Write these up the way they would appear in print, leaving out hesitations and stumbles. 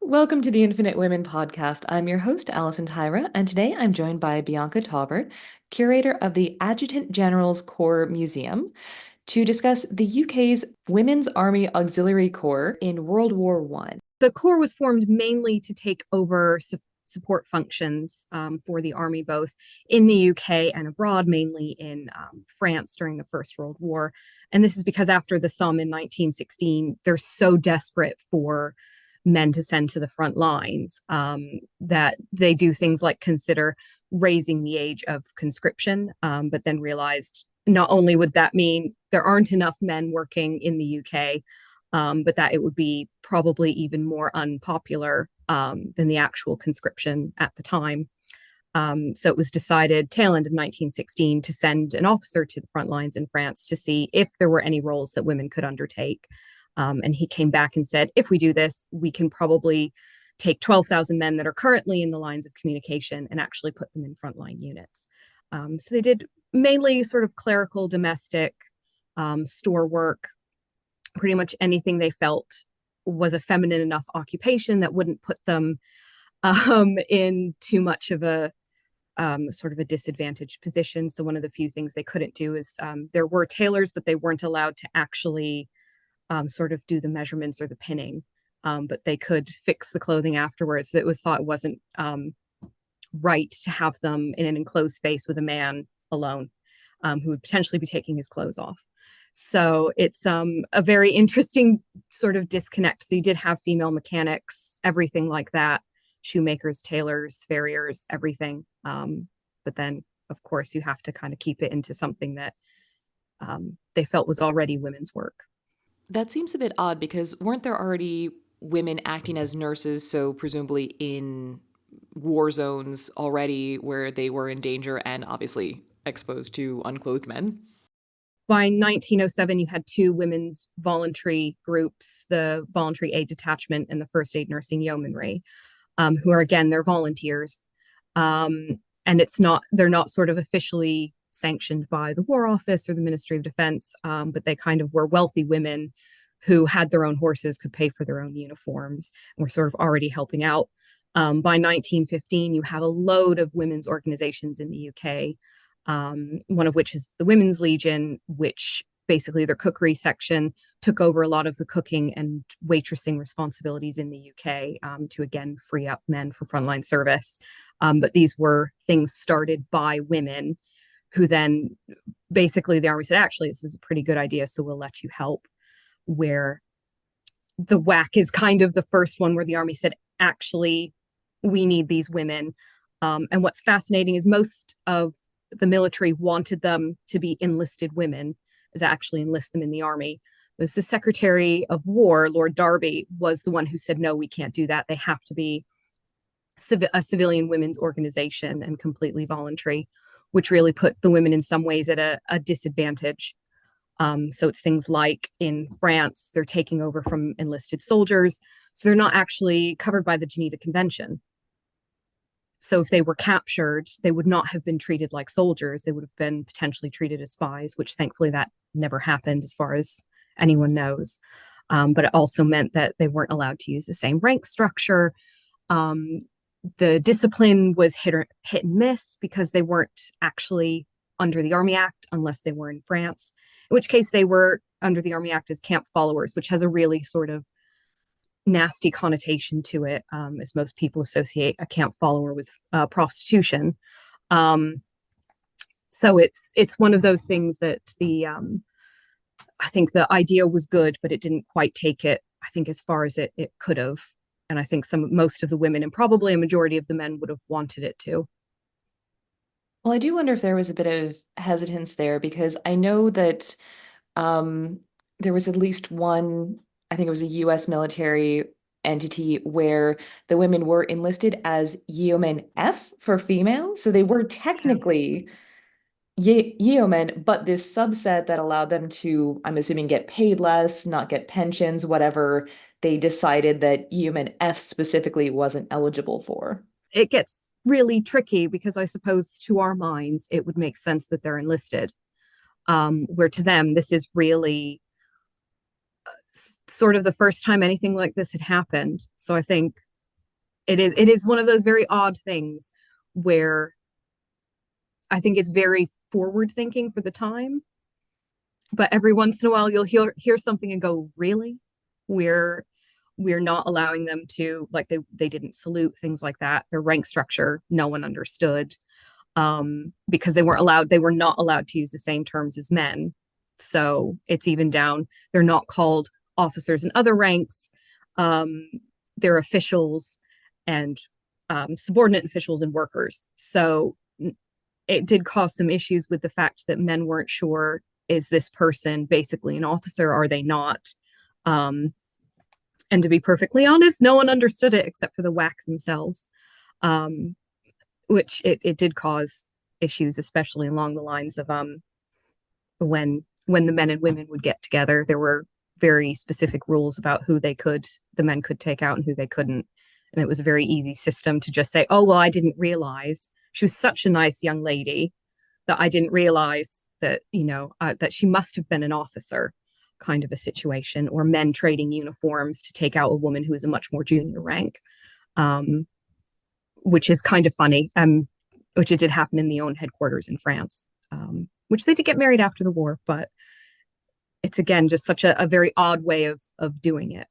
Welcome to the Infinite Women podcast. I'm your host, Alison Tyra, and today I'm joined by Bianca Taubert, curator of the Adjutant General's Corps Museum, to discuss the UK's Women's Army Auxiliary Corps in World War One. The Corps was formed mainly to take over support functions for the army, both in the UK and abroad, mainly in France during the First World War. And this is because after the Somme in 1916, they're so desperate for men to send to the front lines that they do things like consider raising the age of conscription, but then realized not only would that mean there aren't enough men working in the UK, but that it would be probably even more unpopular than the actual conscription at the time. So it was decided, tail end of 1916, to send an officer to the front lines in France to see if there were any roles that women could undertake. And he came back and said, if we do this, we can probably take 12,000 men that are currently in the lines of communication and actually put them in frontline units. So they did mainly sort of clerical, domestic, store work, pretty much anything they felt was a feminine enough occupation that wouldn't put them in too much of a sort of a disadvantaged position. So one of the few things they couldn't do is there were tailors, but they weren't allowed to actually sort of do the measurements or the pinning, but they could fix the clothing afterwards. It was thought it wasn't right to have them in an enclosed space with a man alone who would potentially be taking his clothes off. So it's a very interesting sort of disconnect. So you did have female mechanics, everything like that, shoemakers, tailors, farriers, everything. But then, of course, you have to kind of keep it into something that they felt was already women's work. That seems a bit odd because weren't there already women acting as nurses, so presumably in war zones already where they were in danger and obviously exposed to unclothed men? By 1907, you had two women's voluntary groups, the Voluntary Aid Detachment and the First Aid Nursing Yeomanry, who are, again, they're volunteers. And they're not sort of officially sanctioned by the War Office or the Ministry of Defense, but they kind of were wealthy women who had their own horses, could pay for their own uniforms, and were sort of already helping out. By 1915, you have a load of women's organizations in the UK, one of which is the Women's Legion, which basically their cookery section took over a lot of the cooking and waitressing responsibilities in the UK to, again, free up men for frontline service. But these were things started by women who then basically the army said, actually, this is a pretty good idea, so we'll let you help. Where the WAC is kind of the first one where the army said, actually, we need these women. And what's fascinating is most of the military wanted them to be enlisted women, is actually enlist them in the army. It was the Secretary of War, Lord Derby, was the one who said, no, we can't do that. They have to be a civilian women's organization and completely voluntary, which really put the women in some ways at a disadvantage. So it's things like in France, they're taking over from enlisted soldiers. So they're not actually covered by the Geneva Convention. So if they were captured, they would not have been treated like soldiers. They would have been potentially treated as spies, which thankfully that never happened as far as anyone knows. But it also meant that they weren't allowed to use the same rank structure. The discipline was hit and miss because they weren't actually under the Army Act unless they were in France, in which case they were under the Army Act as camp followers, which has a really sort of nasty connotation to it, as most people associate a camp follower with prostitution. So it's one of those things that I think the idea was good, but it didn't quite take it, I think, as far as it could have. And I think most of the women and probably a majority of the men would have wanted it to. Well, I do wonder if there was a bit of hesitance there because I know that um, there was at least one, I think it was a US military entity where the women were enlisted as Yeoman F for female. So they were Yeah. technically yeomen, but this subset that allowed them to, I'm assuming, get paid less, not get pensions, whatever, they decided that yeoman F specifically wasn't eligible for. It gets really tricky because I suppose to our minds, it would make sense that they're enlisted. Where to them, this is really sort of the first time anything like this had happened. So I think it is one of those very odd things where I think it's very forward thinking for the time, but every once in a while you'll hear something and go, really? We're we're not allowing them to, like, they didn't salute, things like that. Their rank structure, no one understood, because they were not allowed to use the same terms as men. So it's even down. They're not called officers in other ranks. Um, they're officials and subordinate officials and workers. So it did cause some issues with the fact that men weren't sure, is this person basically an officer? Are they not? Um, and to be perfectly honest, no one understood it except for the WAC themselves, um, which it did cause issues, especially along the lines of when the men and women would get together. There were very specific rules about who the men could take out and who they couldn't. And it was a very easy system to just say, oh, well, I didn't realize. She was such a nice young lady that I didn't realize that, that she must have been an officer, kind of a situation, or men trading uniforms to take out a woman who is a much more junior rank, um, which is kind of funny, which it did happen in the OWN headquarters in France, which they did get married after the war, but it's again just such a very odd way of doing it.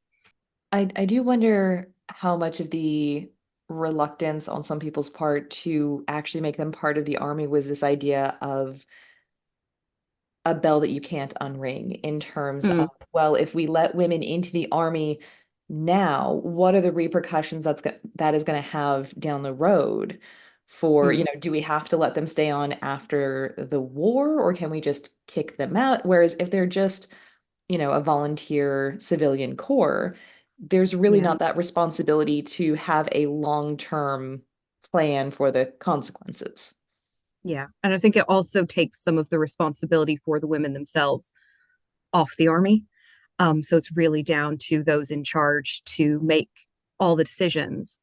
I do wonder how much of the reluctance on some people's part to actually make them part of the army was this idea of a bell that you can't unring in terms of, Mm, well, if we let women into the army now, what are the repercussions that is going to have down the road for, mm, do we have to let them stay on after the war or can we just kick them out? Whereas if they're just, a volunteer civilian corps, there's really yeah. not that responsibility to have a long-term plan for the consequences. Yeah. And I think it also takes some of the responsibility for the women themselves off the army. So it's really down to those in charge to make all the decisions.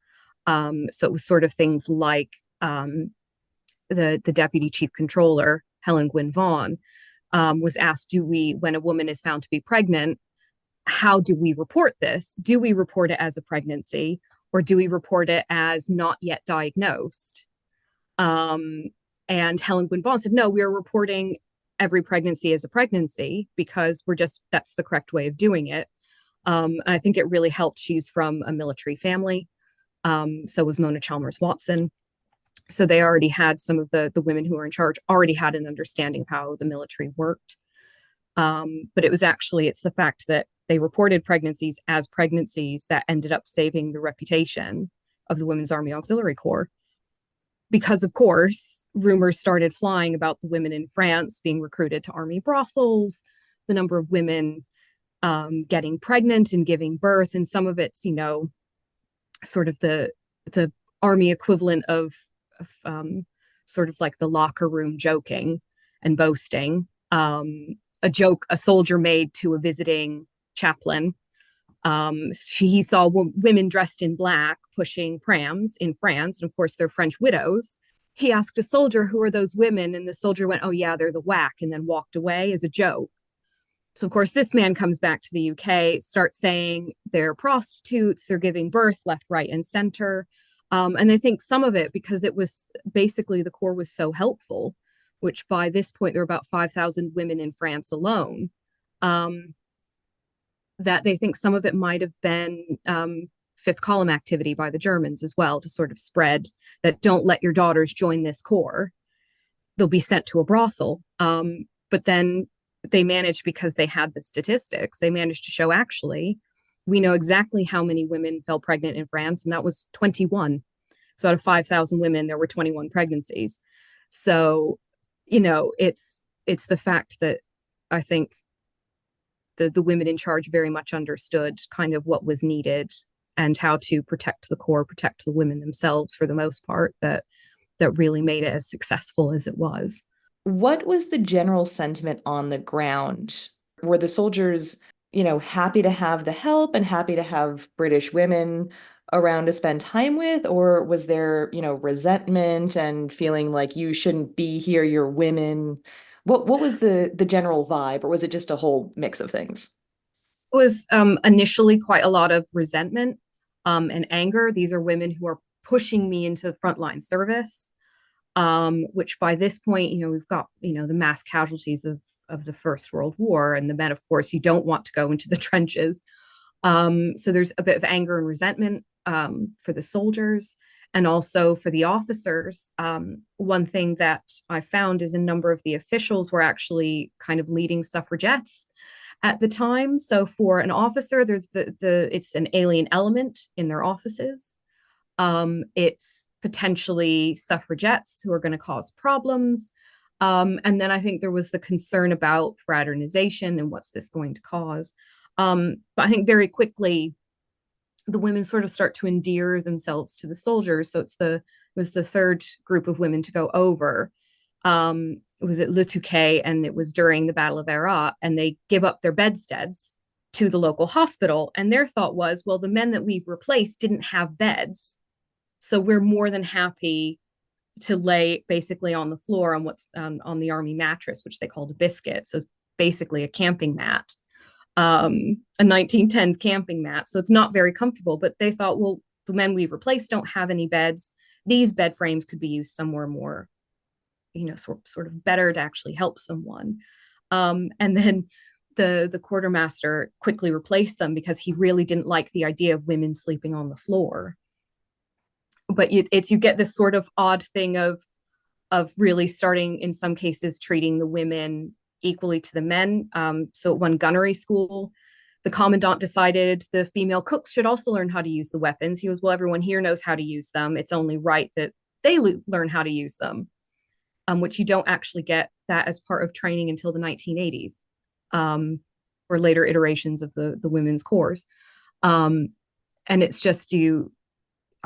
So it was sort of things like, the deputy chief controller, Helen Gwynne Vaughan, was asked, when a woman is found to be pregnant, how do we report this? Do we report it as a pregnancy or do we report it as not yet diagnosed? Um, and Helen Gwynne Vaughan said, no, we are reporting every pregnancy as a pregnancy because that's the correct way of doing it. I think it really helped. She's from a military family. So was Mona Chalmers Watson. So they already had some of the women who were in charge already had an understanding of how the military worked. But it's the fact that they reported pregnancies as pregnancies that ended up saving the reputation of the Women's Army Auxiliary Corps. Because, of course, rumors started flying about the women in France being recruited to army brothels, the number of women getting pregnant and giving birth. And some of it's, sort of the army equivalent of sort of like the locker room joking and boasting. A joke a soldier made to a visiting chaplain. He saw women dressed in black pushing prams in France, and of course they're French widows. He asked a soldier, "Who are those women?" And the soldier went, "Oh yeah, they're the whack," and then walked away as a joke. So of course this man comes back to the UK, starts saying they're prostitutes, they're giving birth left, right, and center. And I think some of it because it was basically the Corps was so helpful, which by this point there were about 5,000 women in France alone. Um, that they think some of it might have been fifth column activity by the Germans as well to sort of spread that don't let your daughters join this corps. They'll be sent to a brothel. But then they managed, because they had the statistics, they managed to show actually, we know exactly how many women fell pregnant in France, and that was 21. So out of 5,000 women, there were 21 pregnancies. So, it's the fact that I think the women in charge very much understood kind of what was needed and how to protect the Corps, protect the women themselves for the most part, that really made it as successful as it was. What was the general sentiment on the ground? Were the soldiers, happy to have the help and happy to have British women around to spend time with? Or was there, resentment and feeling like you shouldn't be here, you're women? What was the general vibe, or was it just a whole mix of things? It was initially quite a lot of resentment. and anger. These are women who are pushing me into frontline service, which by this point, we've got, the mass casualties of the First World War. And the men, of course, you don't want to go into the trenches. So there's a bit of anger and resentment for the soldiers and also for the officers. One thing that I found is a number of the officials were actually kind of leading suffragettes at the time. So for an officer, there's it's an alien element in their offices. It's potentially suffragettes who are going to cause problems. And then I think there was the concern about fraternization and what's this going to cause. But I think very quickly the women sort of start to endear themselves to the soldiers. So it was the third group of women to go over. It was at Le Touquet, and it was during the Battle of Arras, and they give up their bedsteads to the local hospital. And their thought was, well, the men that we've replaced didn't have beds, so we're more than happy to lay basically on the floor on what's on the army mattress, which they called a biscuit. So basically a camping mat, a 1910s camping mat. So it's not very comfortable, but they thought, well, the men we've replaced don't have any beds. These bed frames could be used somewhere more, sort of better to actually help someone. And then the quartermaster quickly replaced them because he really didn't like the idea of women sleeping on the floor. But you get this sort of odd thing of really starting in some cases treating the women equally to the men. So at one gunnery school, the commandant decided the female cooks should also learn how to use the weapons. He was, well, everyone here knows how to use them. It's only right that they learn how to use them, which you don't actually get that as part of training until the 1980s, or later iterations of the women's corps. And it's just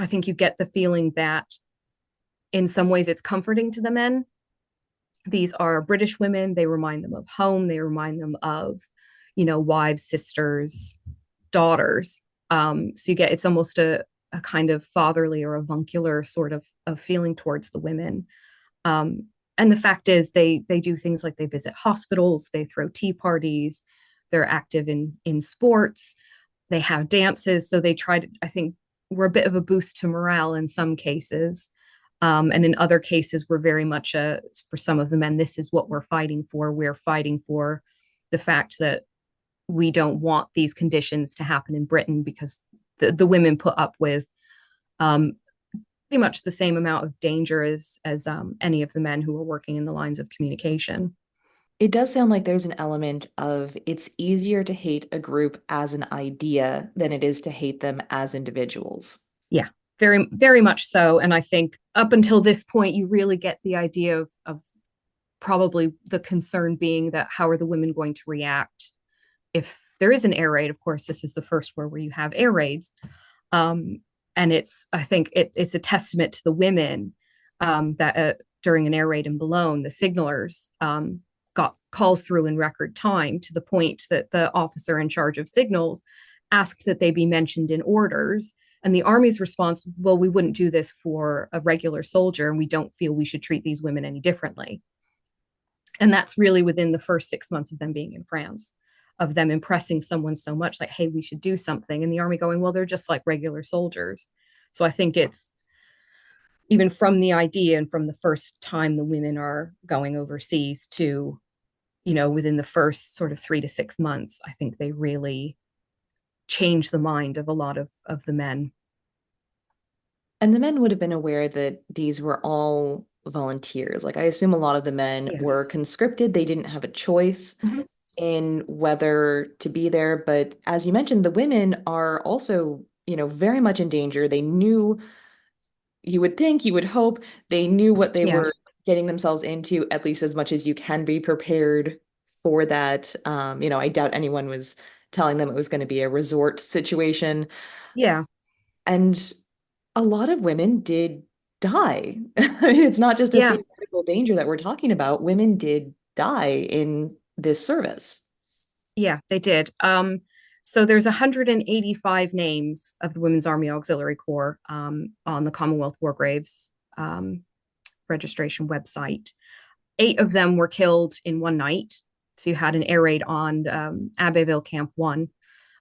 I think you get the feeling that in some ways it's comforting to the men. These are British women. They remind them of home. They remind them of, wives, sisters, daughters. So it's almost a kind of fatherly or avuncular sort of feeling towards the women. And the fact is they do things like they visit hospitals, they throw tea parties, they're active in sports, they have dances. So they try to, I think, we're a bit of a boost to morale in some cases. And in other cases, we're very much for some of the men, this is what we're fighting for. We're fighting for the fact that we don't want these conditions to happen in Britain, because the women put up with pretty much the same amount of danger as any of the men who were working in the lines of communication. It does sound like there's an element of it's easier to hate a group as an idea than it is to hate them as individuals. Yeah, very, very much so. And I think up until this point, you really get the idea of probably the concern being that how are the women going to react if there is an air raid? Of course, this is the first war where you have air raids. And I think it's a testament to the women that during an air raid in Boulogne, the signalers got calls through in record time, to the point that the officer in charge of signals asked that they be mentioned in orders. And the army's response, well, we wouldn't do this for a regular soldier, and we don't feel we should treat these women any differently. And that's really within the first 6 months of them being in France, of them impressing someone so much, like, hey, we should do something. And the army going, well, they're just like regular soldiers. So I think it's even from the idea and from the first time the women are going overseas to, within the first sort of 3 to 6 months, I think they really change the mind of a lot of the men. And the men would have been aware that these were all volunteers. Like, I assume a lot of the men Yeah. were conscripted. They didn't have a choice Mm-hmm. in whether to be there. But as you mentioned, the women are also, very much in danger. They knew, you would think, you would hope, they knew what they Yeah. were getting themselves into, at least as much as you can be prepared for that. I doubt anyone was telling them it was going to be a resort situation. Yeah. And a lot of women did die. I mean, it's not just a Yeah. theoretical danger that we're talking about. Women did die in this service. Yeah, they did. So there's 185 names of the Women's Army Auxiliary Corps on the Commonwealth War Graves registration website. 8 of them were killed in one night. So you had an air raid on Abbeville Camp 1.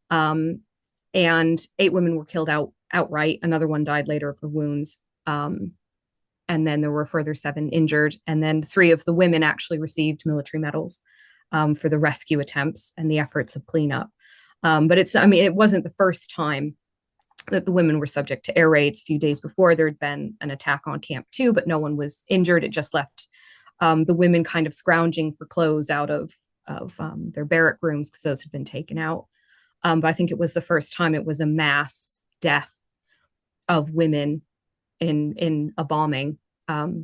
And 8 women were killed out outright. Another one died later of her wounds. And then there were further 7 injured. And then 3 of the women actually received military medals for the rescue attempts and the efforts of cleanup. But it's, I mean, it wasn't the first time that the women were subject to air raids. A few days before, there had been an attack on Camp 2, but no one was injured. It just left the women kind of scrounging for clothes out of their barrack rooms because those had been taken out. But I think it was the first time it was a mass death of women in a bombing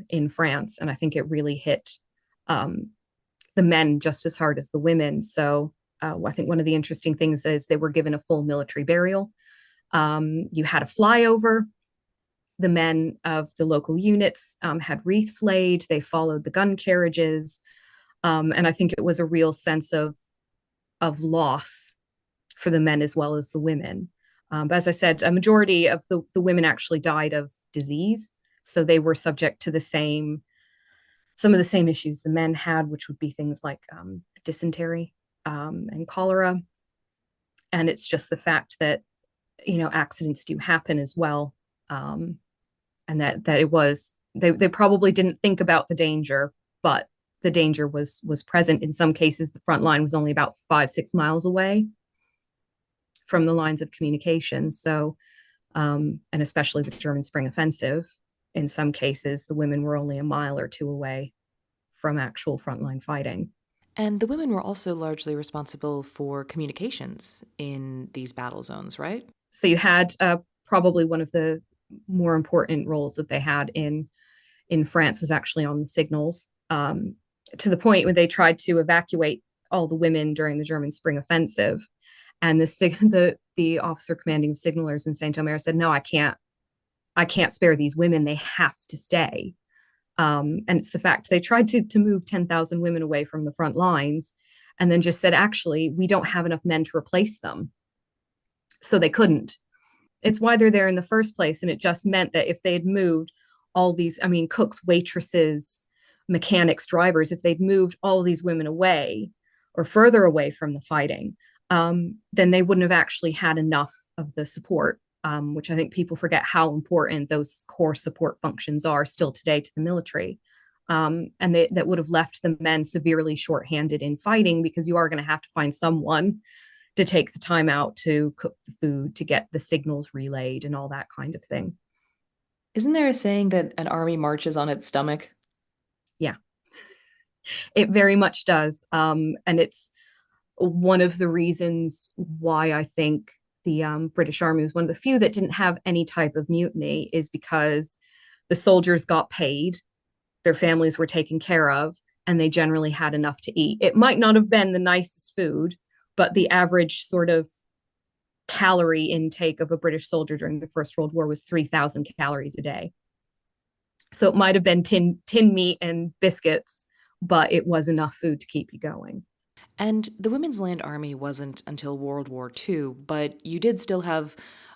in France, and I think it really hit um, the men just as hard as the women. So I think one of the interesting things is they were given a full military burial. You had a flyover. The men of the local units had wreaths laid. They followed the gun carriages, and I think it was a real sense of loss for the men as well as the women. But as I said, a majority of the women actually died of disease. So they were subject to some of the same issues the men had, which would be things like dysentery and cholera. And it's just the fact that, accidents do happen as well. And that it was, they probably didn't think about the danger, but the danger was present. In some cases, the front line was only about 5-6 miles away from the lines of communication. So, and especially the German Spring Offensive, in some cases, the women were only a mile or 2 away from actual frontline fighting. And the women were also largely responsible for communications in these battle zones, right? So you had probably one of the more important roles that they had in France was actually on the signals, to the point where they tried to evacuate all the women during the German Spring Offensive, and the officer commanding signalers in Saint Omer said, "No, I can't spare these women. They have to stay." And it's the fact they tried to move 10,000 women away from the front lines, and then just said, "Actually, we don't have enough men to replace them," so they couldn't. It's why they're there in the first place. And it just meant that if they had moved all these, I mean, cooks, waitresses, mechanics, drivers, if they'd moved all these women away or further away from the fighting, then they wouldn't have actually had enough of the support, which I think people forget how important those core support functions are still today to the military. And that would have left the men severely shorthanded in fighting, because you are going to have to find someone to take the time out to cook the food, to get the signals relayed, and all that kind of thing. Isn't there a saying that an army marches on its stomach? Yeah, it very much does. And it's one of the reasons why I think the British Army was one of the few that didn't have any type of mutiny, is because the soldiers got paid, their families were taken care of, and they generally had enough to eat. It might not have been the nicest food, but the average sort of calorie intake of a British soldier during the First World War was 3,000 calories a day. So it might have been tin meat and biscuits, but it was enough food to keep you going. And the Women's Land Army wasn't until World War II, but you did still have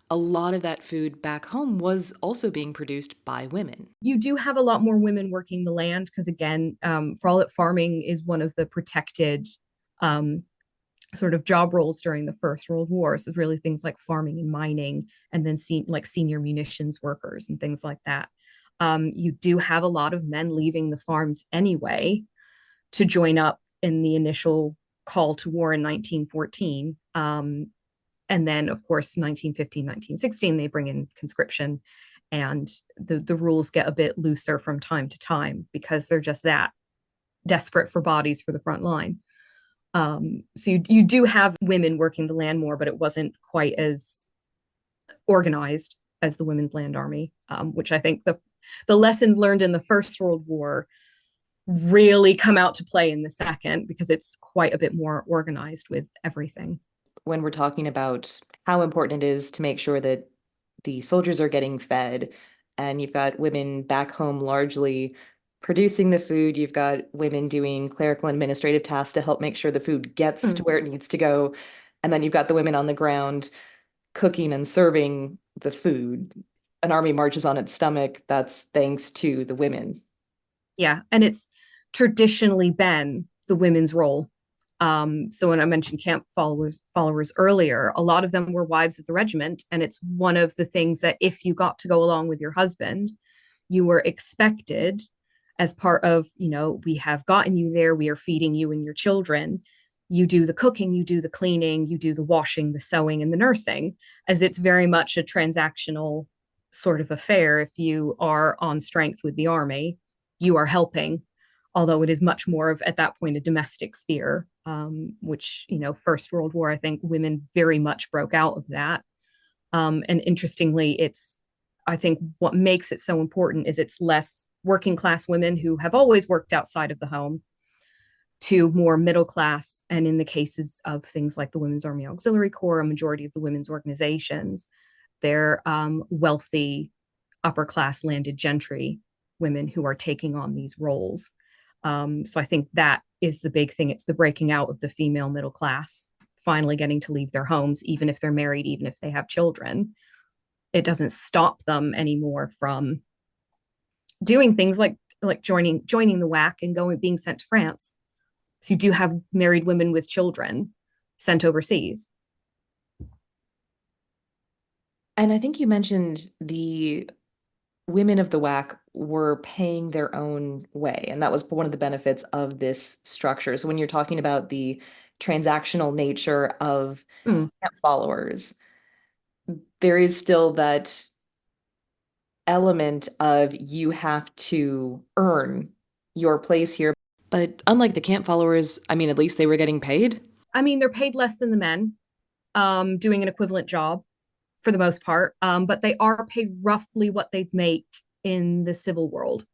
a lot of that food back home was also being produced by women. You do have a lot more women working the land because, again, for all that farming is one of the protected um, sort of job roles during the First World War. So really things like farming and mining, and then like senior munitions workers and things like that. You do have a lot of men leaving the farms anyway to join up in the initial call to war in 1914. And then, of course, 1915, 1916, they bring in conscription, and the rules get a bit looser from time to time because they're just that desperate for bodies for the front line. So you do have women working the land more, but it wasn't quite as organized as the Women's Land Army, which I think the lessons learned in the First World War really come out to play in the second, because it's quite a bit more organized with everything. When we're talking about how important it is to make sure that the soldiers are getting fed, and you've got women back home largely producing the food, you've got women doing clerical and administrative tasks to help make sure the food gets to Mm. where it needs to go, and then you've got the women on the ground cooking and serving the food. An army marches on its stomach. That's thanks to the women. Yeah, and it's traditionally been the women's role So when I mentioned camp followers earlier, a lot of them were wives of the regiment, and it's one of the things that if you got to go along with your husband, you were expected as part of, we have gotten you there, we are feeding you and your children. You do the cooking, you do the cleaning, you do the washing, the sewing, and the nursing, as it's very much a transactional sort of affair. If you are on strength with the army, you are helping, although it is much more of at that point a domestic sphere, which, First World War, I think women very much broke out of that. And interestingly, I think what makes it so important is it's less working class women who have always worked outside of the home to more middle class. And in the cases of things like the Women's Army Auxiliary Corps, a majority of the women's organizations, they're wealthy, upper class landed gentry women who are taking on these roles. So I think that is the big thing. It's the breaking out of the female middle class, finally getting to leave their homes, even if they're married, even if they have children. It doesn't stop them anymore from doing things like joining the WAC and going being sent to France. So you do have married women with children sent overseas. And I think you mentioned the women of the WAC were paying their own way, and that was one of the benefits of this structure. So when you're talking about the transactional nature of Mm. camp followers, there is still that element of you have to earn your place here. But unlike the camp followers, I mean, at least they were getting paid. I mean, they're paid less than the men, doing an equivalent job for the most part, but they are paid roughly what they'd make in the civil world.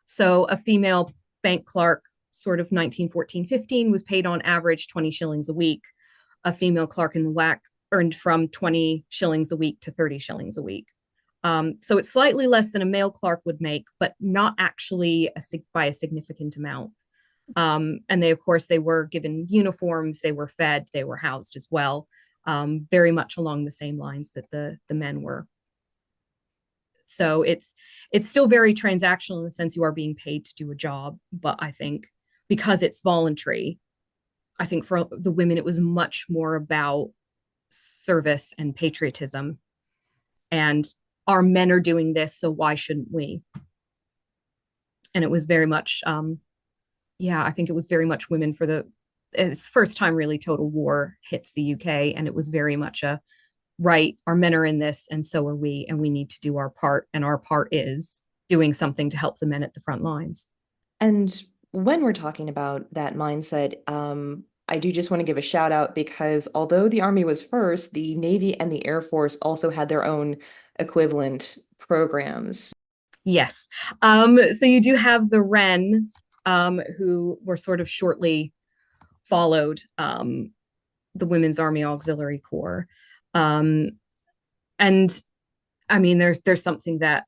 So a female bank clerk, sort of 1914-15, was paid on average 20 shillings a week. A female clerk in the WAC earned from 20 shillings a week to 30 shillings a week. So it's slightly less than a male clerk would make, but not actually by a significant amount. And they, of course, they were given uniforms, they were fed, they were housed as well, very much along the same lines that the men were. So it's still very transactional in the sense you are being paid to do a job, but I think because it's voluntary, I think for the women it was much more about service and patriotism, and our men are doing this, so why shouldn't we? And it was very much, yeah, I think it was very much women for it's first time really total war hits the UK, and it was very much a right, our men are in this and so are we, and we need to do our part, and our part is doing something to help the men at the front lines. And when we're talking about that mindset, I do just want to give a shout out because although the Army was first, the Navy and the Air Force also had their own equivalent programs. Yes. So you do have the Wrens, who were sort of shortly followed the Women's Army Auxiliary Corps. Um, and I mean, there's something that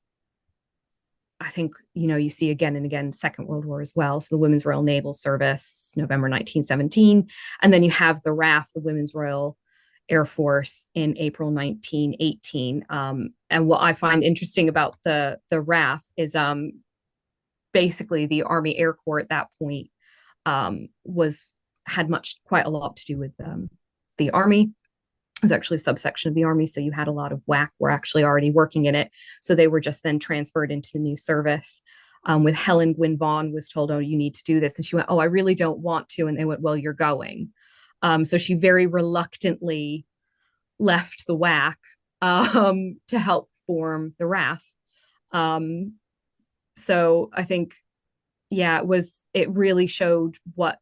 I think, you see again and again, Second World War as well. So the Women's Royal Naval Service, November 1917. And then you have the RAF, the Women's Royal Air Force, in April 1918. And what I find interesting about the RAF is basically the Army Air Corps at that point was had quite a lot to do with the Army. It was actually a subsection of the Army, so you had a lot of WAC were actually already working in it. So they were just then transferred into the new service. With Helen Gwynne Vaughan was told, "Oh, you need to do this," and she went, "Oh, I really don't want to," and they went, "Well, you're going." So she very reluctantly left the WAC to help form the RAF. Um, so I think, yeah, it really showed what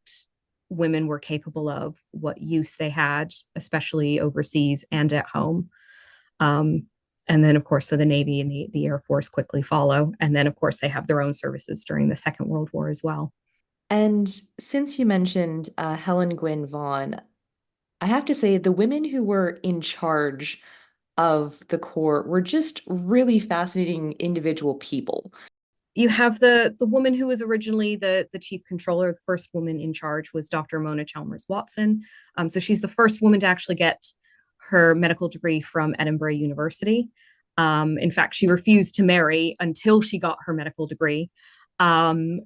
women were capable of, what use they had, especially overseas and at home. Um, and then, of course, so the Navy and the Air Force quickly follow. And then, of course, they have their own services during the Second World War as well. And since you mentioned Helen Gwynne Vaughan, I have to say the women who were in charge of the Corps were just really fascinating individual people. You have the woman who was originally the chief controller. The first woman in charge was Dr. Mona Chalmers Watson. So she's the first woman to actually get her medical degree from Edinburgh University. In fact, she refused to marry until she got her medical degree. And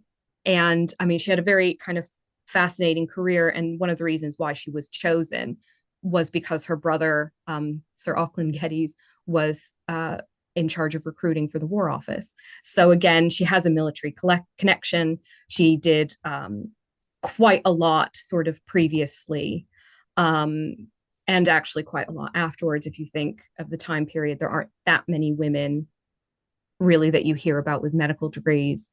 I mean, she had a very kind of fascinating career. And one of the reasons why she was chosen was because her brother, Sir Auckland Geddes, was in charge of recruiting for the War Office. So again, she has a military connection. She did quite a lot sort of previously, um, and actually quite a lot afterwards. If you think of the time period, there aren't that many women really that you hear about with medical degrees.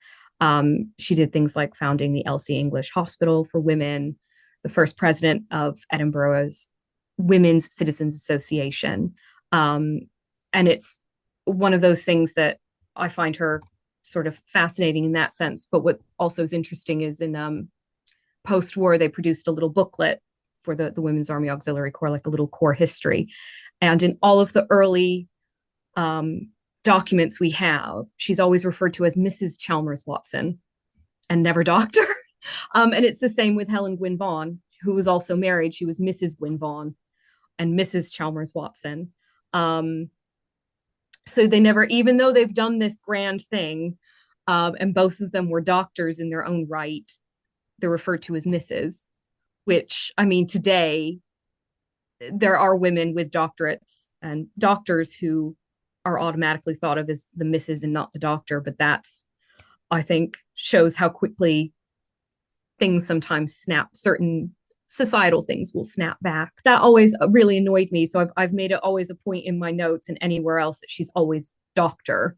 She did things like founding the Elsie English Hospital for Women, the first president of Edinburgh's Women's Citizens Association. Um, and it's one of those things that I find her sort of fascinating in that sense. But what also is interesting is in post-war, they produced a little booklet for the Women's Army Auxiliary Corps, like a little corps history. And in all of the early documents we have, she's always referred to as Mrs. Chalmers Watson and never Doctor. And it's the same with Helen Gwynne Vaughan, who was also married. She was Mrs. Gwynne Vaughan and Mrs. Chalmers Watson. So they never, even though they've done this grand thing, and both of them were doctors in their own right, they're referred to as Mrs., which, I mean, today there are women with doctorates and doctors who are automatically thought of as the Mrs. and not the doctor, but that's, I think, shows how quickly things sometimes snap. Certain societal things will snap back. That always really annoyed me. So I've made it always a point in my notes and anywhere else that she's always Dr.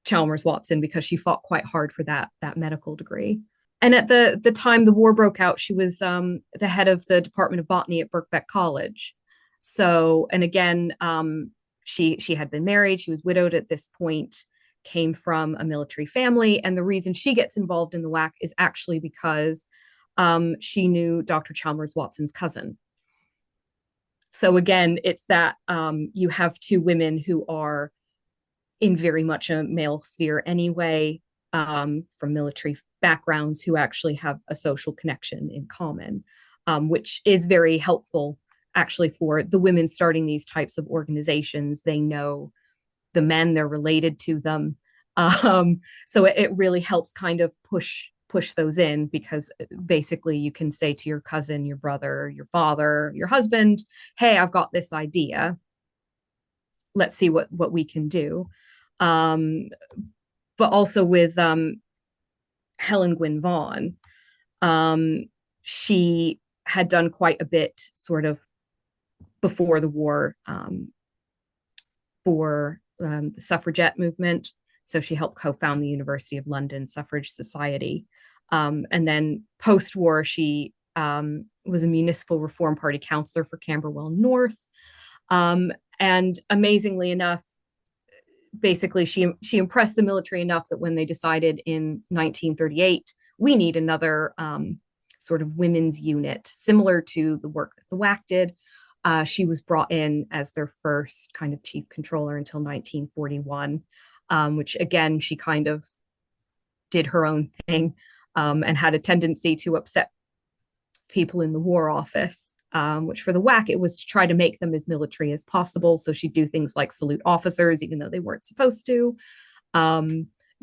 Chalmers Watson, because she fought quite hard for that medical degree. And at the time the war broke out, she was the head of the Department of Botany at Birkbeck College. So, and again, she had been married. She was widowed at this point, came from a military family. And the reason she gets involved in the WAC is actually because she knew Dr. Chalmers Watson's cousin. So again, it's that you have two women who are in very much a male sphere anyway, from military backgrounds, who actually have a social connection in common, which is very helpful actually for the women starting these types of organizations. They know the men, they're related to them. So it really helps kind of push those in, because basically you can say to your cousin, your brother, your father, your husband, hey, I've got this idea. Let's see what we can do. But also with Helen Gwynne Vaughan, she had done quite a bit sort of before the war for the suffragette movement. So she helped co-found the University of London Suffrage Society. And then post-war, she was a municipal reform party councillor for Camberwell North. And amazingly enough, basically she impressed the military enough that when they decided in 1938, we need another sort of women's unit similar to the work that the WAC did. She was brought in as their first kind of chief controller until 1941, which again, she kind of did her own thing, and had a tendency to upset people in the War Office, which for the WAC, it was to try to make them as military as possible. So she'd do things like salute officers, even though they weren't supposed to.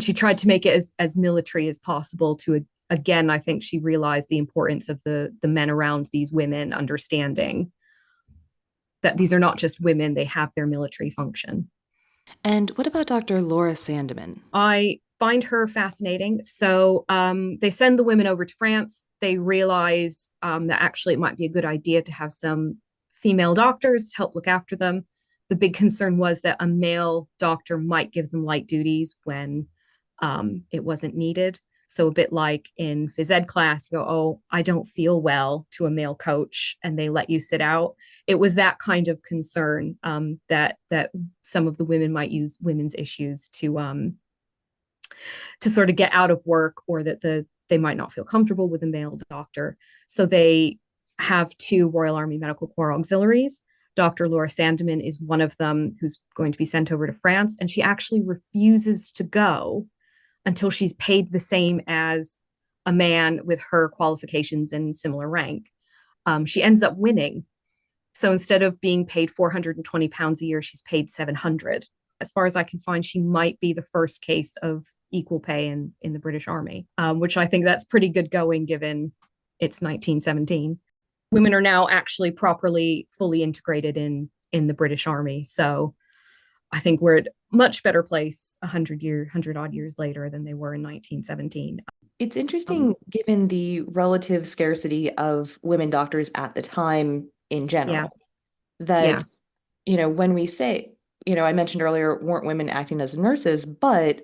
She tried to make it as military as possible to, again, I think she realized the importance of the men around these women understanding that these are not just women, they have their military function. And what about Dr. Laura Sandeman? I find her fascinating. So they send the women over to France. They realize that actually it might be a good idea to have some female doctors to help look after them. The big concern was that a male doctor might give them light duties when it wasn't needed. So a bit like in phys ed class, you go, oh, I don't feel well, to a male coach, and they let you sit out. It was that kind of concern, that some of the women might use women's issues to sort of get out of work, or that they might not feel comfortable with a male doctor. So they have two Royal Army Medical Corps auxiliaries. Dr. Laura Sandeman is one of them, who's going to be sent over to France, and she actually refuses to go until she's paid the same as a man with her qualifications and similar rank. She ends up winning. So instead of being paid £420 a year, she's paid $700. As far as I can find, she might be the first case of equal pay in the British Army, which I think that's pretty good going, given it's 1917. Women are now actually properly fully integrated in the British Army. So I think we're at a much better place 100 odd years later than they were in 1917. It's Um, interesting given the relative scarcity of women doctors at the time in yeah, general, that, yeah, when we say, I mentioned earlier, weren't women acting as nurses, but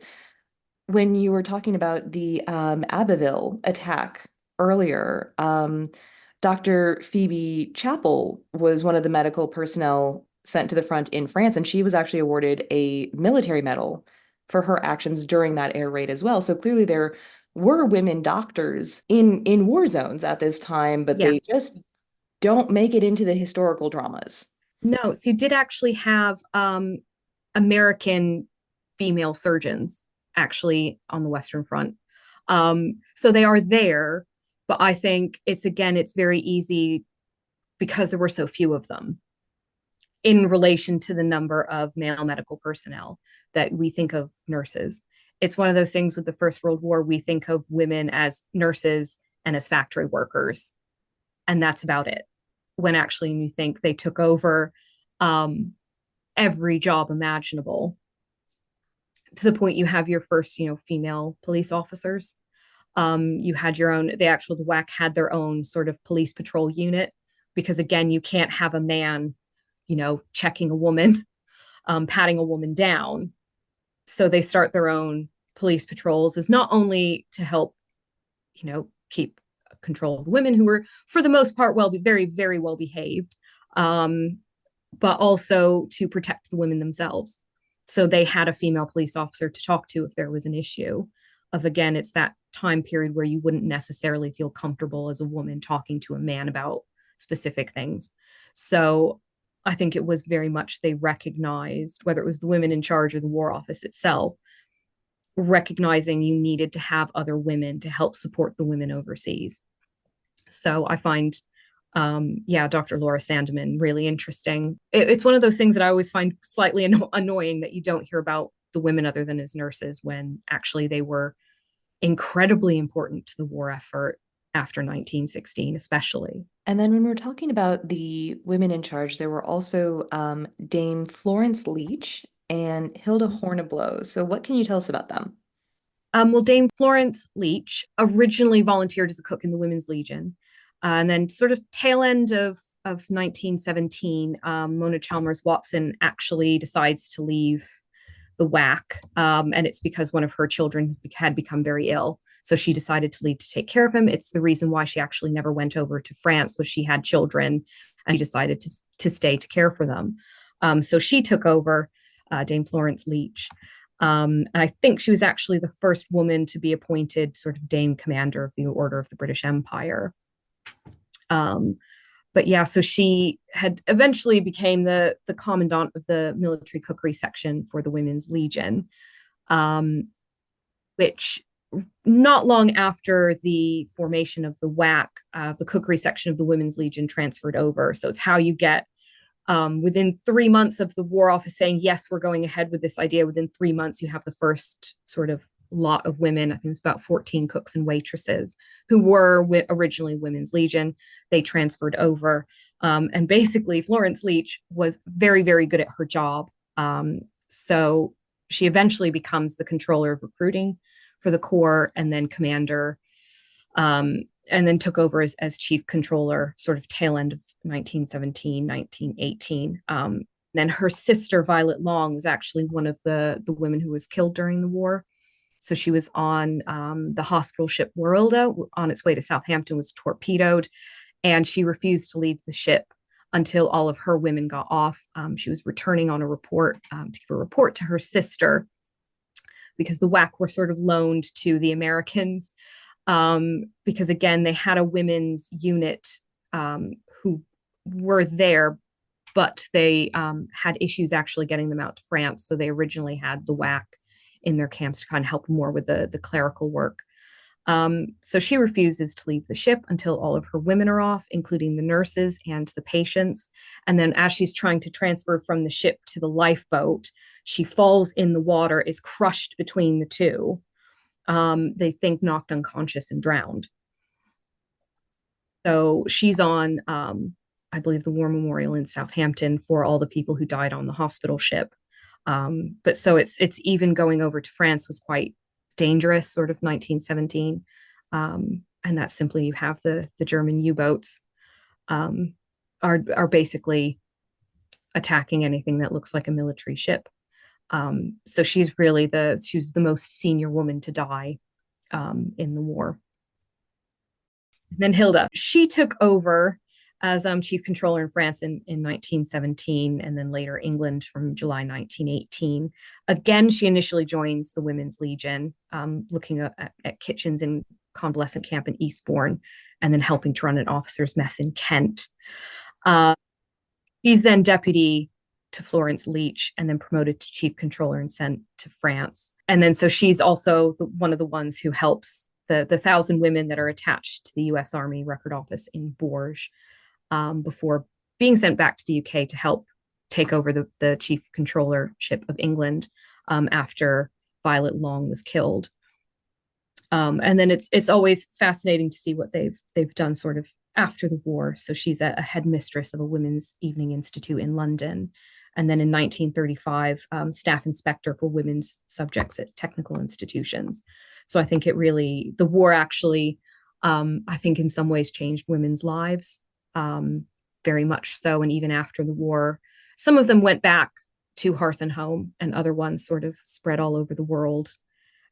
when you were talking about the Abbeville attack earlier, Dr. Phoebe Chappell was one of the medical personnel sent to the front in France, and she was actually awarded a military medal for her actions during that air raid as well. So clearly there were women doctors in war zones at this time, but yeah. they just don't make it into the historical dramas. No, so you did actually have American female surgeons actually on the Western Front. So they are there, but I think it's very easy because there were so few of them in relation to the number of male medical personnel that we think of nurses. It's one of those things with the First World War, we think of women as nurses and as factory workers, and that's about it. When actually you think they took over um, every job imaginable to the point you have your first, female police officers. You had your own, the WAC had their own sort of police patrol unit because, again, you can't have a man, checking a woman, patting a woman down. So they start their own police patrols is not only to help, keep control of the women who were, for the most part, very, very well behaved, um, but also to protect the women themselves. So they had a female police officer to talk to if there was an issue. Of again, it's that time period where you wouldn't necessarily feel comfortable as a woman talking to a man about specific things. So I think it was very much they recognized, whether it was the women in charge or the War Office itself, recognizing you needed to have other women to help support the women overseas. So I find, yeah, Dr. Laura Sandeman really interesting. It's one of those things that I always find slightly annoying that you don't hear about the women other than as nurses when actually they were incredibly important to the war effort after 1916, especially. And then when we're talking about the women in charge, there were also Dame Florence Leach and Hilda Horniblow. So what can you tell us about them? Well, Dame Florence Leach originally volunteered as a cook in the Women's Legion. And then, sort of tail end of 1917, Mona Chalmers Watson actually decides to leave the WAC. And it's because one of her children had become very ill. So she decided to leave to take care of him. It's the reason why she actually never went over to France, was she had children and she decided to stay to care for them. So she took over, Dame Florence Leach. And I think she was actually the first woman to be appointed sort of Dame Commander of the Order of the British Empire. Um, but yeah, so she had eventually became the commandant of the military cookery section for the Women's Legion, um, which not long after the formation of the WAC, the cookery section of the Women's Legion transferred over. So it's how you get, within 3 months of the War Office saying, yes, we're going ahead with this idea, within 3 months, you have the first sort of lot of women. I think it's about 14 cooks and waitresses who were originally Women's Legion. They transferred over. And basically, Florence Leach was very, very good at her job. So she eventually becomes the controller of recruiting for the Corps and then commander, and then took over as chief controller, sort of tail end of 1917, 1918. Then her sister, Violet Long, was actually one of the women who was killed during the war. So she was on the hospital ship Worlda on its way to Southampton, was torpedoed, and she refused to leave the ship until all of her women got off. She was returning on a report to give a report to her sister because the WAC were sort of loaned to the Americans, because again, they had a women's unit who were there, but they had issues actually getting them out to France. So they originally had the WAC in their camps to kind of help more with the clerical work. So she refuses to leave the ship until all of her women are off, including the nurses and the patients. And then as she's trying to transfer from the ship to the lifeboat, she falls in the water, is crushed between the two. They think knocked unconscious and drowned. So she's on, I believe, the War Memorial in Southampton for all the people who died on the hospital ship. But so it's even going over to France was quite dangerous, sort of 1917, and that's simply you have the German U-boats um, are basically attacking anything that looks like a military ship. So she's the most senior woman to die in the war. Then Hilda, she took over as chief controller in France in 1917 and then later England from July 1918. Again, she initially joins the Women's Legion, looking at kitchens in convalescent camp in Eastbourne and then helping to run an officer's mess in Kent. Uh, she's then deputy to Florence Leach and then promoted to chief controller and sent to France. And then so she's also one of the ones who helps the 1,000 women that are attached to the US Army Record Office in Bourges before being sent back to the UK to help take over the chief controllership of England after Violet Long was killed. And then it's always fascinating to see what they've done sort of after the war. So she's a headmistress of a women's evening institute in London. And then in 1935, staff inspector for women's subjects at technical institutions. So I think the war actually, I think in some ways changed women's lives very much so. And even after the war, some of them went back to hearth and home, and other ones sort of spread all over the world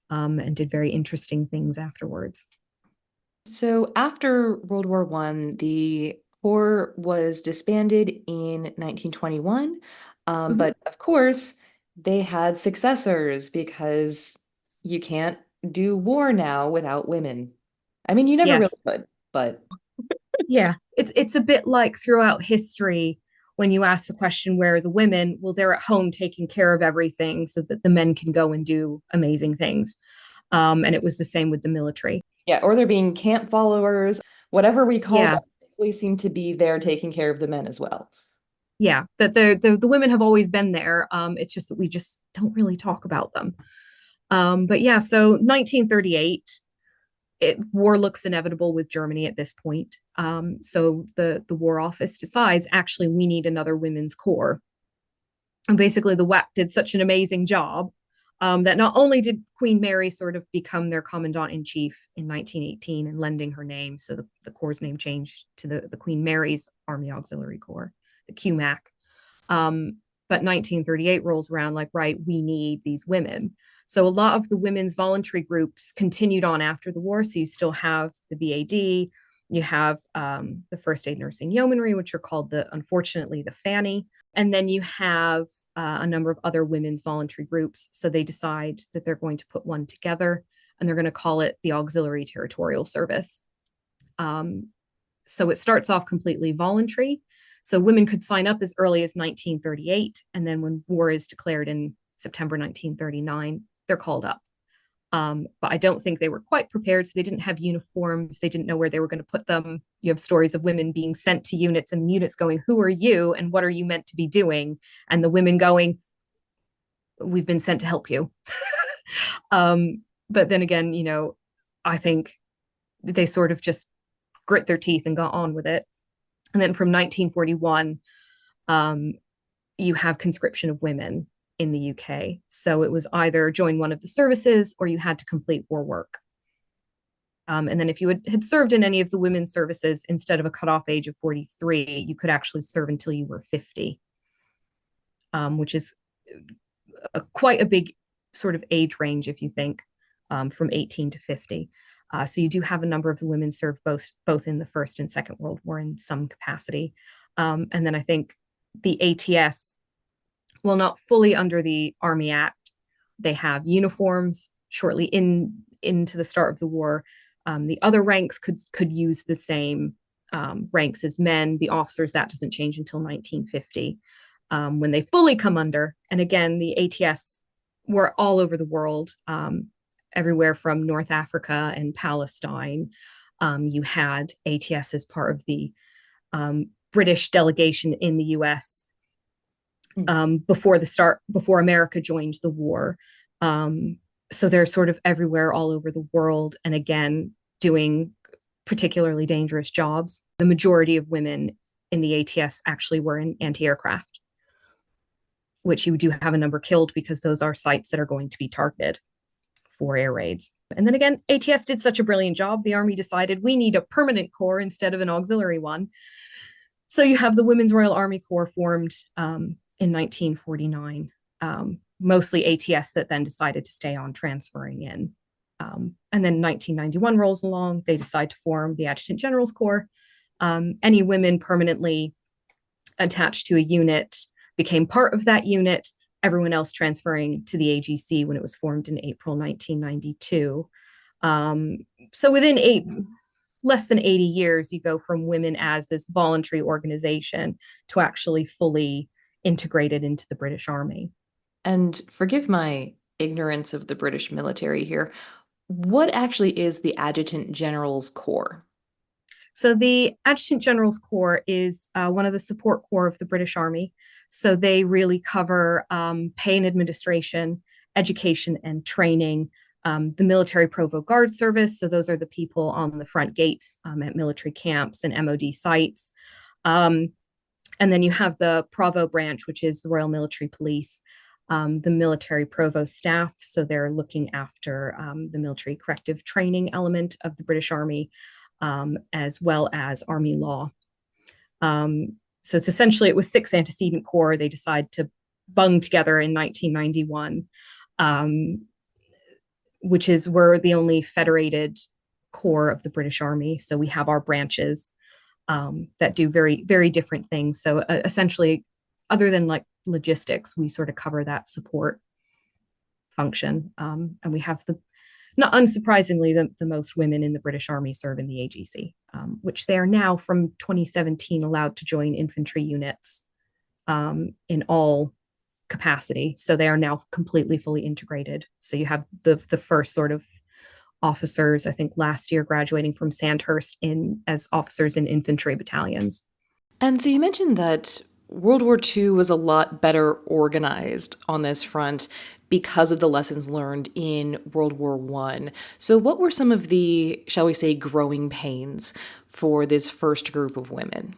and did very interesting things afterwards. So after World War One, the Corps was disbanded in 1921. Mm-hmm. But of course, they had successors because you can't do war now without women. I mean, you never really Yes. could, but Yeah. It's a bit like throughout history when you ask the question, where are the women? Well, they're at home taking care of everything so that the men can go and do amazing things. And it was the same with the military. yeah, or they're being camp followers, whatever we call them, Yeah. they always seem to be there taking care of the men as well. Yeah. That the women have always been there. It's just that we just don't really talk about them. But yeah, so 1938, war looks inevitable with Germany at this point. So the War Office decides actually we need another women's corps. And basically, the WAC did such an amazing job that not only did Queen Mary sort of become their commandant in chief in 1918 and lending her name, so the corps' name changed to the Queen Mary's Army Auxiliary Corps, the QMAC. But 1938 rolls around like, right, we need these women. So a lot of the women's voluntary groups continued on after the war. So you still have the BAD, you have the First Aid Nursing Yeomanry, which are called unfortunately, the Fanny. And then you have a number of other women's voluntary groups. So they decide that they're going to put one together and they're going to call it the Auxiliary Territorial Service. Um, so it starts off completely voluntary. So women could sign up as early as 1938. And then when war is declared in September 1939, they're called up. But I don't think they were quite prepared. So they didn't have uniforms. They didn't know where they were going to put them. You have stories of women being sent to units and units going, who are you and what are you meant to be doing? And the women going, we've been sent to help you. But then again, I think they sort of just grit their teeth and got on with it. And then from 1941, um, you have conscription of women in the UK. So it was either join one of the services or you had to complete war work. And then if you had served in any of the women's services, instead of a cutoff age of 43, you could actually serve until you were 50, which is quite a big sort of age range if you think from 18 to 50. So you do have a number of the women served both in the First and Second World War in some capacity. And then I think the ATS, well, not fully under the Army Act, they have uniforms shortly into the start of the war. The other ranks could use the same ranks as men. The officers, that doesn't change until 1950 when they fully come under. And again, the ATS were all over the world, everywhere from North Africa and Palestine. You had ATS as part of the British delegation in the US before America joined the war. So they're sort of everywhere all over the world. And again, doing particularly dangerous jobs. The majority of women in the ATS actually were in anti-aircraft, which you do have a number killed because those are sites that are going to be targeted for air raids. And then again, ATS did such a brilliant job. The Army decided we need a permanent corps instead of an auxiliary one. So you have the Women's Royal Army Corps formed in 1949, mostly ATS that then decided to stay on transferring in. And then 1991 rolls along, they decide to form the Adjutant General's Corps. Any women permanently attached to a unit became part of that unit, everyone else transferring to the AGC when it was formed in April 1992. So within less than 80 years, you go from women as this voluntary organization to actually fully integrated into the British Army. And forgive my ignorance of the British military here. What actually is the Adjutant General's Corps? So the Adjutant General's Corps is one of the support corps of the British Army. So they really cover pay and administration, education and training, the military provost guard service. So those are the people on the front gates at military camps and MOD sites. And then you have the Provo branch, which is the Royal Military Police, the military provost staff. So they're looking after the military corrective training element of the British Army, as well as Army law. So it's essentially, it was 6 antecedent corps. They decided to bung together in 1991, which is we're the only federated corps of the British Army. So we have our branches that do very, very different things. So essentially, other than like logistics, we sort of cover that support function. And we have not unsurprisingly, the most women in the British Army serve in the AGC, which they are now from 2017 allowed to join infantry units in all capacity. So they are now completely fully integrated. So you have the first sort of officers, I think last year graduating from Sandhurst as officers in infantry battalions. And so you mentioned that World War II was a lot better organized on this front because of the lessons learned in World War I. So what were some of the, shall we say, growing pains for this first group of women?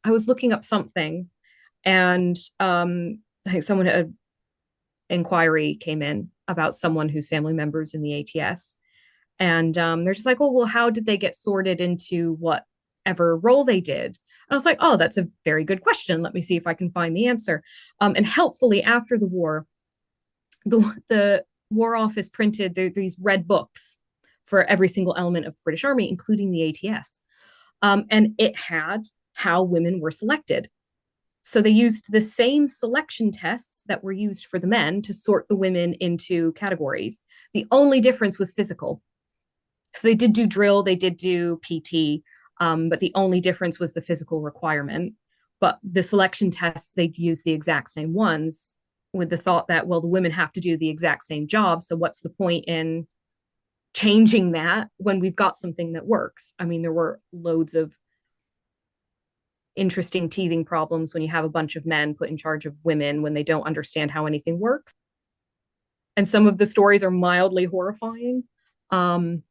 I was looking up something, and I think inquiry came in about someone whose family members in the ATS. And they're just like, oh, well, how did they get sorted into whatever role they did? And I was like, oh, that's a very good question. Let me see if I can find the answer. And helpfully, after the war, the War Office printed these red books for every single element of the British Army, including the ATS. And it had how women were selected. So they used the same selection tests that were used for the men to sort the women into categories. The only difference was physical. So they did do drill, they did do PT, but the only difference was the physical requirement. But the selection tests, they used the exact same ones with the thought that, well, the women have to do the exact same job. So what's the point in changing that when we've got something that works? I mean, there were loads of interesting teething problems when you have a bunch of men put in charge of women when they don't understand how anything works. And some of the stories are mildly horrifying. But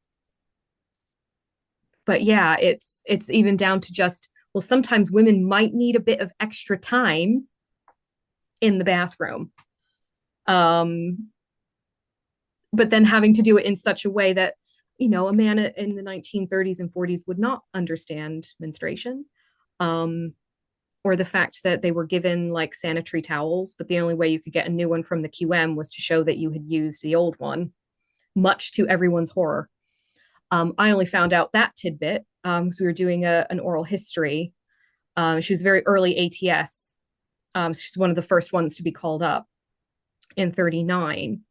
yeah, it's even down to just, well, sometimes women might need a bit of extra time in the bathroom. But then having to do it in such a way that, a man in the 1930s and 40s would not understand menstruation. Or the fact that they were given like sanitary towels, but the only way you could get a new one from the QM was to show that you had used the old one, much to everyone's horror. I only found out that tidbit because we were doing an oral history. She was very early ATS. She's one of the first ones to be called up in 39.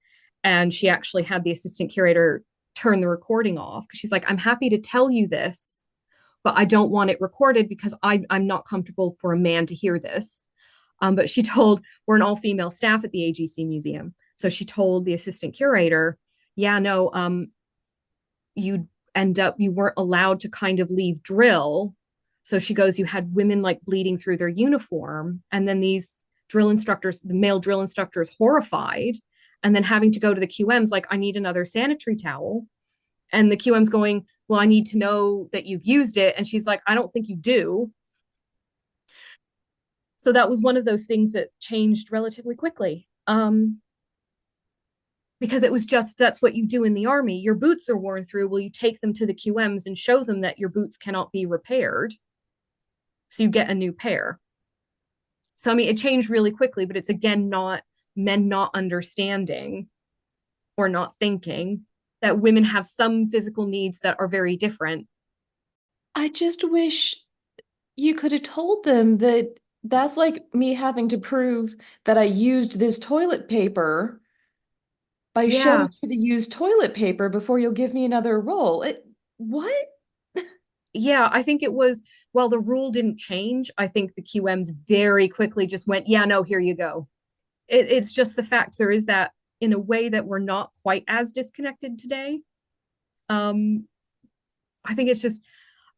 And she actually had the assistant curator turn the recording off because she's like, I'm happy to tell you this, but I don't want it recorded because I'm not comfortable for a man to hear this. But she told, we're an all-female staff at the AGC Museum. So she told the assistant curator, yeah, no, you weren't allowed to kind of leave drill. So she goes, you had women like bleeding through their uniform. And then these drill instructors, the male drill instructors, horrified. And then having to go to the QMs like, I need another sanitary towel. And the QM's going, well, I need to know that you've used it. And she's like, I don't think you do. So that was one of those things that changed relatively quickly. Because it was just that's what you do in the army. Your boots are worn through. Will you take them to the QMs and show them that your boots cannot be repaired? So you get a new pair. So, I mean, it changed really quickly, but it's again not men not understanding or not thinking that women have some physical needs that are very different. I just wish you could have told them that that's like me having to prove that I used this toilet paper by showing Yeah. you the used toilet paper before you'll give me another roll. What? Yeah, I think it was, well, the rule didn't change. I think the QMs very quickly just went, yeah, no, here you go. It's just the fact there is that in a way that we're not quite as disconnected today. Um, I think it's just,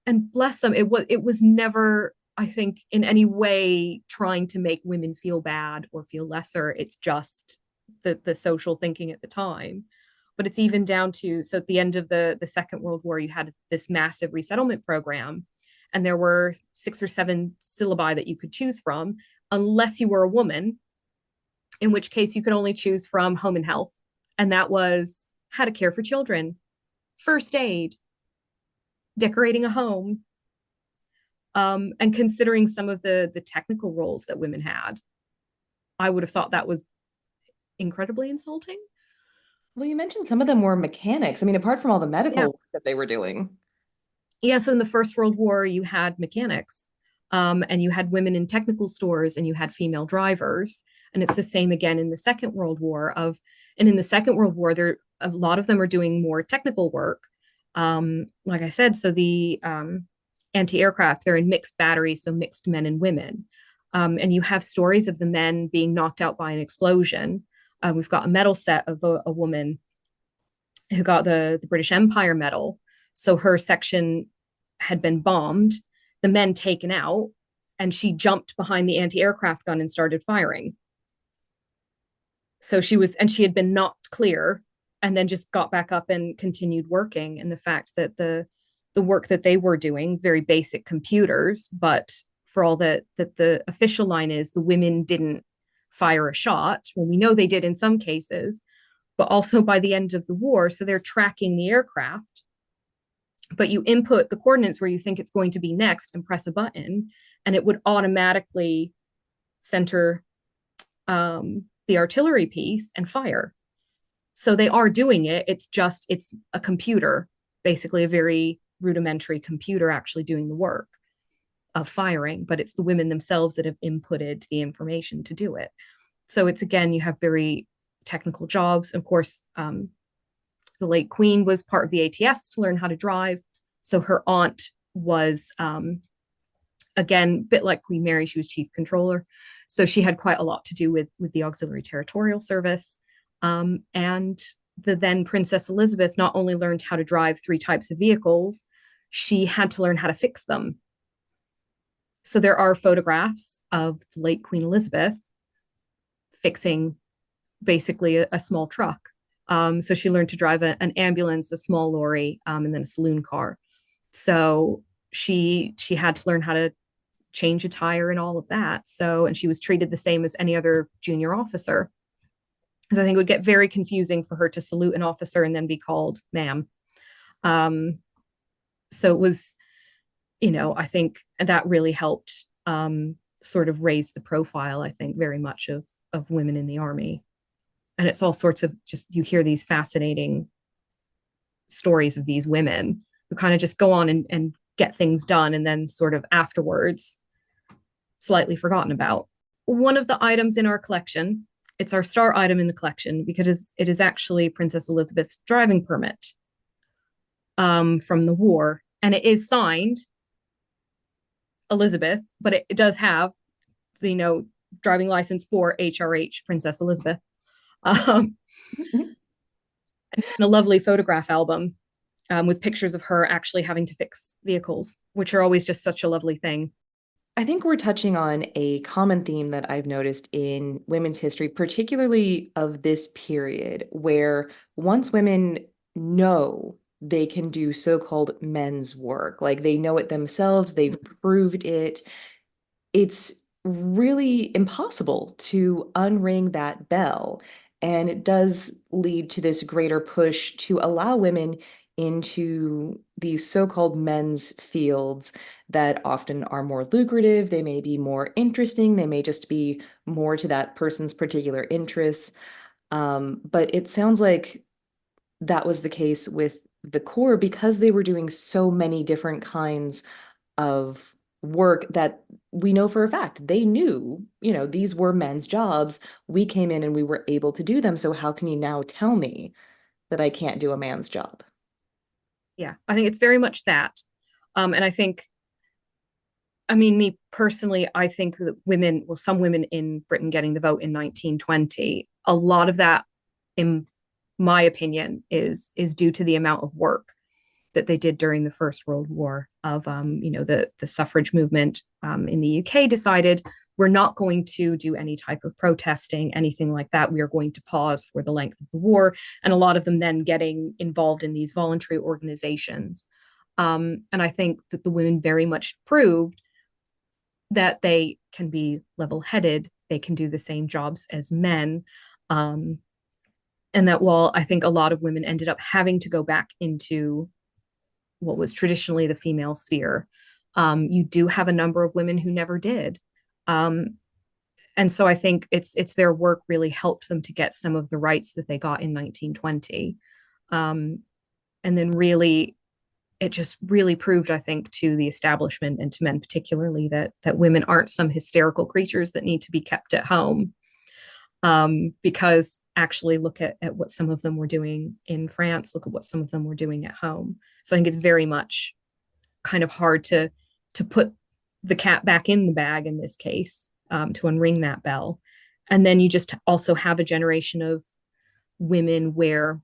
and bless them, it was never, I think, in any way trying to make women feel bad or feel lesser. It's just the social thinking at the time. But it's even down to, so at the end of the Second World War, you had this massive resettlement program, and there were 6 or 7 syllabi that you could choose from, unless you were a woman, in which case you could only choose from home and health. And that was how to care for children, first aid, decorating a home, and considering some of the technical roles that women had, I would have thought that was incredibly insulting. Well, you mentioned some of them were mechanics. I mean, apart from all the Yeah. medical work that they were doing. Yeah. So in the First World War, you had mechanics, and you had women in technical stores, and you had female drivers. And it's the same again in the Second World War. And in the Second World War, there a lot of them are doing more technical work. Like I said, so the anti-aircraft, they're in mixed batteries, so mixed men and women. And you have stories of the men being knocked out by an explosion. We've got a medal set of a woman who got the British Empire medal. So her section had been bombed, the men taken out, and she jumped behind the anti-aircraft gun and started firing. So she had been knocked clear and then just got back up and continued working. And the fact that the work that they were doing, very basic computers, but for all that the official line is the women didn't fire a shot. Well, we know they did in some cases, but also by the end of the war, so they're tracking the aircraft, but you input the coordinates where you think it's going to be next and press a button, and it would automatically center the artillery piece and fire. So they are doing it. It's a computer, basically a very rudimentary computer actually doing the work of firing, but it's the women themselves that have inputted the information to do it. So it's again, you have very technical jobs. Of course, the late Queen was part of the ATS to learn how to drive. So her aunt was, again, a bit like Queen Mary, she was chief controller. So she had quite a lot to do with the Auxiliary Territorial Service. And the then Princess Elizabeth not only learned how to drive 3 types of vehicles, she had to learn how to fix them. So there are photographs of the late Queen Elizabeth fixing basically a small truck. So she learned to drive an ambulance, a small lorry, and then a saloon car. So she had to learn how to change a tire and all of that. So, and she was treated the same as any other junior officer. Because I think it would get very confusing for her to salute an officer and then be called ma'am. So it was, I think that really helped sort of raise the profile, I think, very much of women in the army. And it's all sorts of just, you hear these fascinating stories of these women who kind of just go on and get things done and then sort of afterwards slightly forgotten about. One of the items in our collection, it's our star item in the collection because it is actually Princess Elizabeth's driving permit from the war. And it is signed Elizabeth, but it does have the, driving license for HRH Princess Elizabeth. And a lovely photograph album with pictures of her actually having to fix vehicles, which are always just such a lovely thing. I think we're touching on a common theme that I've noticed in women's history, particularly of this period, where once women know they can do so-called men's work. Like they know it themselves, they've proved it. It's really impossible to unring that bell. And it does lead to this greater push to allow women into these so-called men's fields that often are more lucrative. They may be more interesting. They may just be more to that person's particular interests. But it sounds like that was the case with the Corps because they were doing so many different kinds of work that we know for a fact they knew, these were men's jobs. We came in and we were able to do them. So how can you now tell me that I can't do a man's job? Yeah, I think it's very much that. And I think, I mean, me personally, I think that women, well, some women in Britain getting the vote in 1920, a lot of that, in my opinion, is due to the amount of work that they did during the First World War. Of the suffrage movement in the UK decided we're not going to do any type of protesting, anything like that. We are going to pause for the length of the war, and a lot of them then getting involved in these voluntary organizations. And I think that the women very much proved that they can be level-headed, they can do the same jobs as men. Um, and that while I think a lot of women ended up having to go back into what was traditionally the female sphere, you do have a number of women who never did. Um, and so I think it's their work really helped them to get some of the rights that they got in 1920. Um, and then really it just really proved, I think, to the establishment and to men particularly that women aren't some hysterical creatures that need to be kept at home. Because actually look at what some of them were doing in France, look at what some of them were doing at home. So I think it's very much kind of hard to put the cat back in the bag in this case, to unring that bell. And then you just also have a generation of women where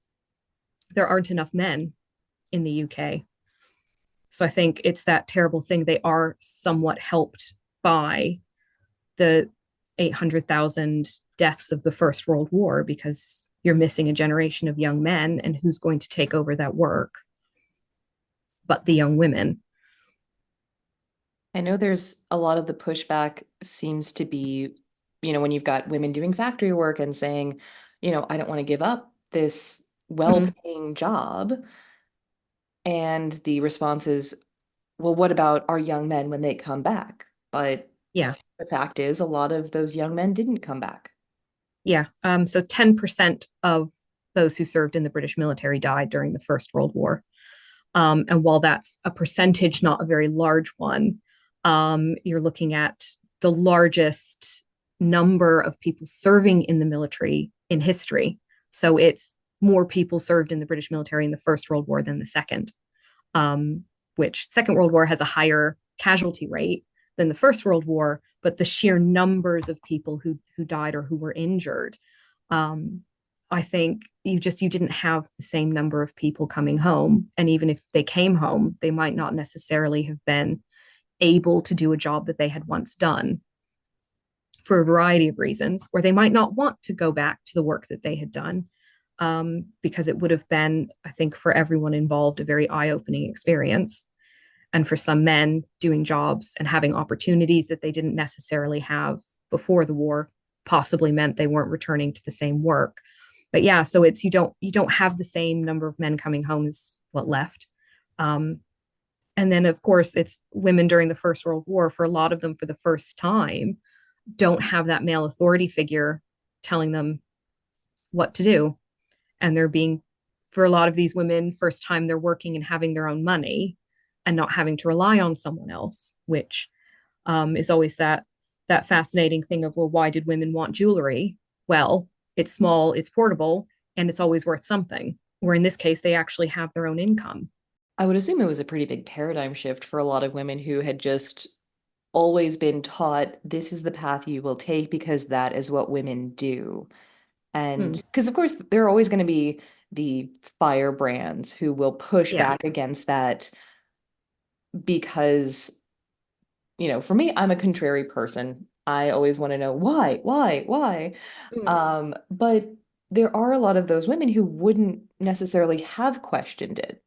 there aren't enough men in the UK. So I think it's that terrible thing. They are somewhat helped by the 800,000 deaths of the First World War because you're missing a generation of young men, and who's going to take over that work but the young women? I know there's a lot of the pushback seems to be, when you've got women doing factory work and saying, I don't want to give up this Mm-hmm. well-paying job. And the response is, well, what about our young men when they come back? But Yeah. the fact is, a lot of those young men didn't come back. Yeah. So 10% of those who served in the British military died during the First World War. And while that's a percentage, not a very large one, you're looking at the largest number of people serving in the military in history. So it's more people served in the British military in the First World War than the Second, um, which Second World War has a higher casualty rate than the First World War, but the sheer numbers of people who died or who were injured, um, I think you didn't have the same number of people coming home, and even if they came home, they might not necessarily have been able to do a job that they had once done for a variety of reasons, or they might not want to go back to the work that they had done, because it would have been, I think, for everyone involved, a very eye-opening experience. And for some men, doing jobs and having opportunities that they didn't necessarily have before the war possibly meant they weren't returning to the same work. But yeah, so it's you don't have the same number of men coming home as what left. Um, and then of course it's women during the First World War. For a lot of them, for the first time, don't have that male authority figure telling them what to do, and they're being, for a lot of these women, first time they're working and having their own money and not having to rely on someone else, which, is always that fascinating thing of, well, why did women want jewelry? Well, it's small, it's portable, and it's always worth something. Where in this case, they actually have their own income. I would assume it was a pretty big paradigm shift for a lot of women who had just always been taught this is the path you will take because that is what women do. And Hmm. because, of course, there are always going to be the firebrands who will push Yeah. back against that because, for me, I'm a contrary person. I always want to know why. Mm. But there are a lot of those women who wouldn't necessarily have questioned it.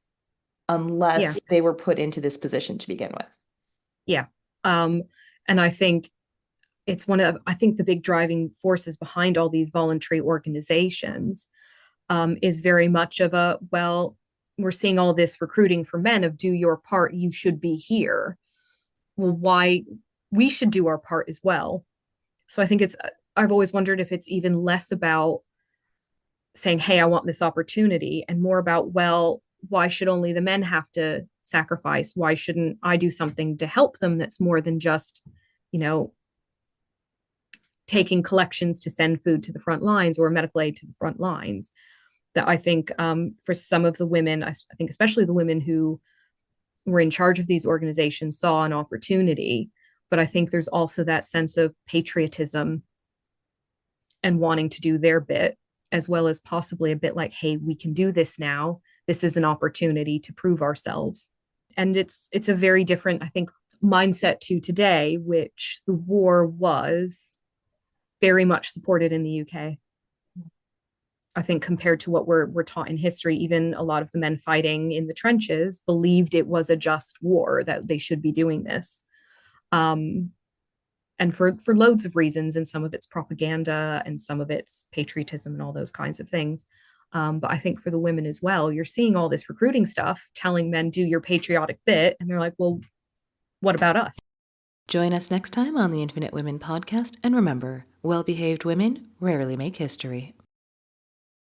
Yeah. unless they were put into this position to begin with. Yeah. Um, and I think it's I think the big driving forces behind all these voluntary organizations is very much of a, well, we're seeing all this recruiting for men of do your part, you should be here. Well, why we should do our part as well. So I think I've always wondered if it's even less about saying, hey, I want this opportunity, and more about, well, why should only the men have to sacrifice? Why shouldn't I do something to help them that's more than just, you know, taking collections to send food to the front lines or medical aid to the front lines? That I think for some of the women, I think especially the women who were in charge of these organizations saw an opportunity. But I think there's also that sense of patriotism and wanting to do their bit, as well as possibly a bit like, hey, we can do this now. This is an opportunity to prove ourselves. And it's a very different, I think, mindset to today, which the war was very much supported in the UK. I think compared to what we're taught in history, even a lot of the men fighting in the trenches believed it was a just war, that they should be doing this. Um, and for loads of reasons, and some of it's propaganda and some of it's patriotism and all those kinds of things. But I think for the women as well, you're seeing all this recruiting stuff telling men do your patriotic bit, and they're like, well, what about us? Join us next time on the Infinite Women podcast, and remember, well behaved women rarely make history.